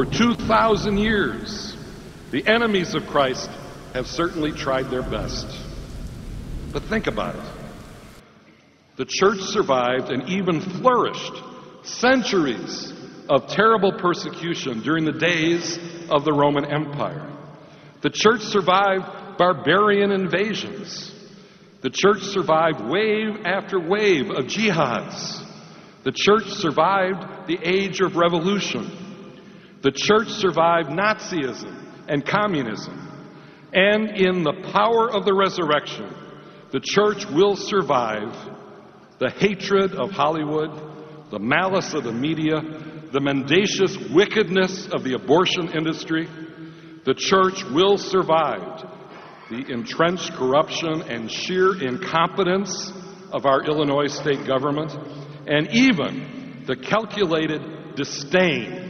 For 2,000 years, the enemies of Christ have certainly tried their best. But think about it. The church survived and even flourished centuries of terrible persecution during the days of the Roman Empire. The church survived barbarian invasions. The church survived wave after wave of jihads. The church survived the age of revolution. The church survived Nazism and communism. And in the power of the resurrection, the church will survive the hatred of Hollywood, the malice of the media, the mendacious wickedness of the abortion industry. The church will survive the entrenched corruption and sheer incompetence of our Illinois state government, and even the calculated disdain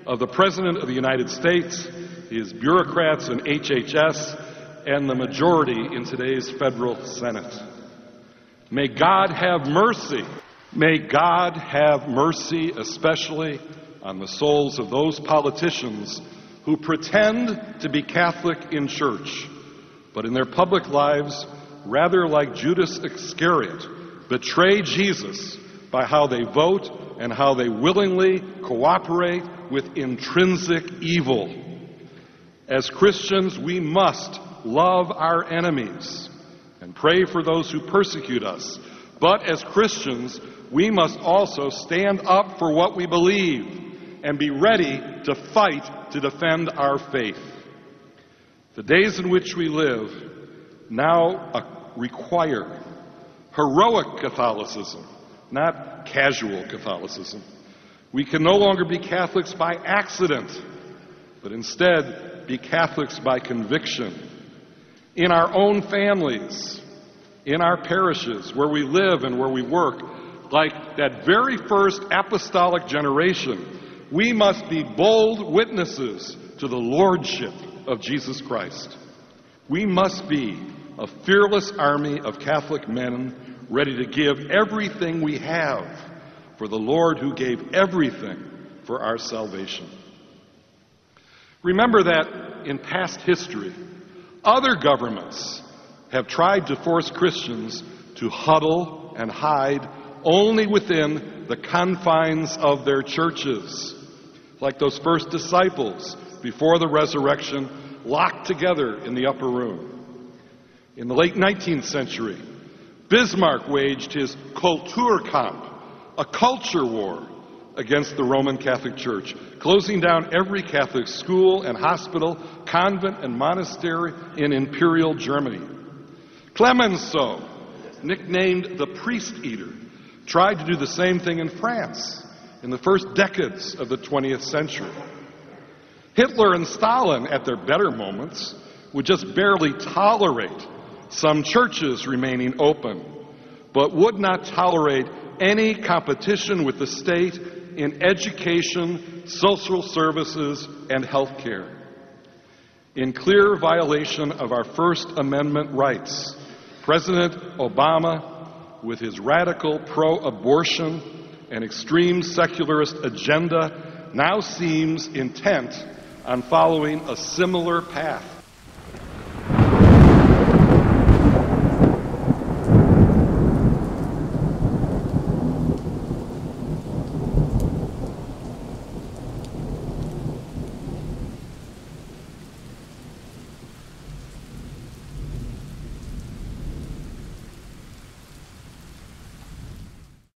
of the President of the United States, his bureaucrats in HHS, and the majority in today's federal Senate. May God have mercy. May God have mercy, especially on the souls of those politicians who pretend to be Catholic in church, but in their public lives, rather like Judas Iscariot, betray Jesus by how they vote and how they willingly cooperate with intrinsic evil. As Christians, we must love our enemies and pray for those who persecute us. But as Christians, we must also stand up for what we believe and be ready to fight to defend our faith. The days in which we live now require heroic Catholicism, not casual Catholicism. We can no longer be Catholics by accident, but instead be Catholics by conviction. In our own families, in our parishes, where we live and where we work, like that very first apostolic generation, we must be bold witnesses to the lordship of Jesus Christ. We must be a fearless army of Catholic men ready to give everything we have for the Lord who gave everything for our salvation. Remember that in past history, other governments have tried to force Christians to huddle and hide only within the confines of their churches, like those first disciples before the resurrection, locked together in the upper room. In the late 19th century, Bismarck waged his Kulturkampf, a culture war against the Roman Catholic Church, closing down every Catholic school and hospital, convent and monastery in Imperial Germany. Clemenceau, nicknamed the Priest Eater, tried to do the same thing in France in the first decades of the 20th century. Hitler and Stalin, at their better moments, would just barely tolerate some churches remaining open, but would not tolerate any competition with the state in education, social services, and health care. In clear violation of our First Amendment rights, President Obama, with his radical pro-abortion and extreme secularist agenda, now seems intent on following a similar path.